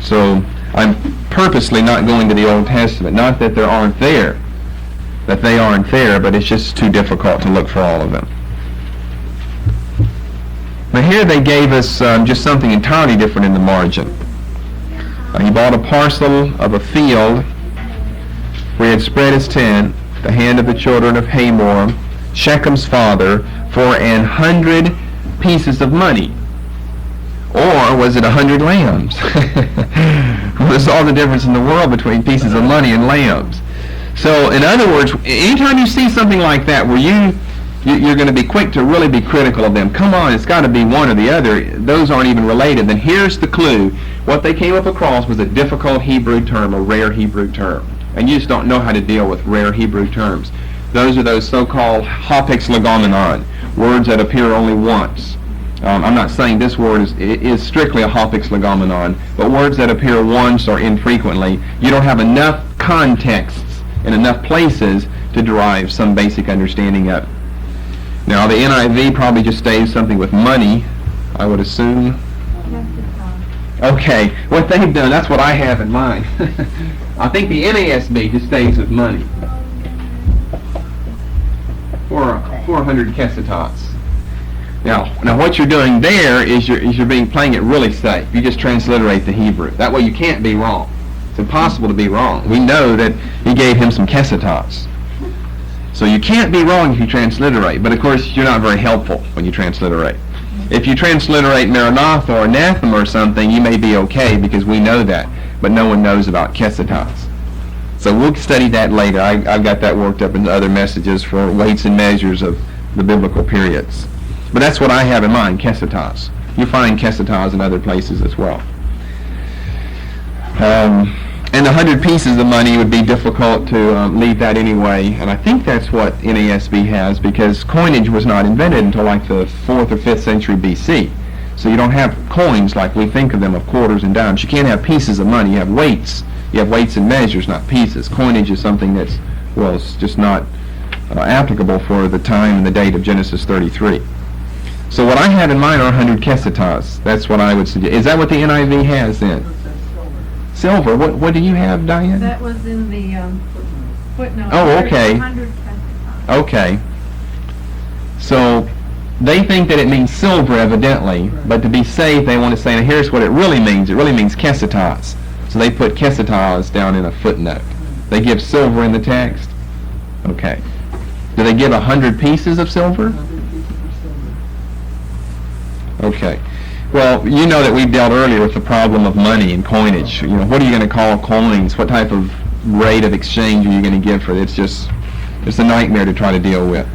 So I'm purposely not going to the Old Testament, not that there aren't there, that they aren't there, but it's just too difficult to look for all of them. Now here they gave us just something entirely different in the margin. He bought a parcel of a field where he had spread his tent, the hand of the children of Hamor, Shechem's father, for 100 pieces of money. Or was it 100 lambs? Well, there's all the difference in the world between pieces of money and lambs. So, in other words, anytime you see something like that where you're going to be quick to really be critical of them, come on, it's got to be one or the other, those aren't even related, then here's the clue. What they came up across was a difficult Hebrew term, a rare Hebrew term. And you just don't know how to deal with rare Hebrew terms. Those are those so-called hapex legomenon, words that appear only once. I'm not saying this word is strictly a hapex legomenon, but words that appear once or infrequently, you don't have enough contexts in enough places to derive some basic understanding of it. Now, the NIV probably just stays something with money, I would assume. Okay, what they've done, that's what I have in mind. I think the NASB just stays with money. 400 kesitats. Now what you're doing there is you're playing it really safe. You just transliterate the Hebrew. That way you can't be wrong. It's impossible to be wrong. We know that he gave him some kesitats. So you can't be wrong if you transliterate. But of course you're not very helpful when you transliterate. If you transliterate Maranatha or anathema or something, you may be okay because we know that. But no one knows about kesitats. So we'll study that later. I've got that worked up into other messages for weights and measures of the biblical periods. But that's what I have in mind, kesitas. You find kesitas in other places as well. And 100 pieces of money would be difficult to leave that anyway. And I think that's what NASB has because coinage was not invented until like the 4th or 5th century BC. So you don't have coins like we think of them of quarters and dimes. You can't have pieces of money. You have weights. You have weights and measures, not pieces. Coinage is something that's, well, it's just not applicable for the time and the date of Genesis 33. So what I had in mind are 100 kesitas. That's what I would suggest. Is that what the NIV has then? Silver. What do you have, Diane? That was in the footnote. Oh, okay. 100 kesitas. Okay. So they think that it means silver, evidently, but to be safe, they want to say, now here's what it really means. It really means kesitas. So they put kesitas down in a footnote. They give silver in the text? Okay. Do they give 100 pieces of silver? Okay. Well, you know that we dealt earlier with the problem of money and coinage. You know, what are you going to call coins? What type of rate of exchange are you going to give for it? It's a nightmare to try to deal with.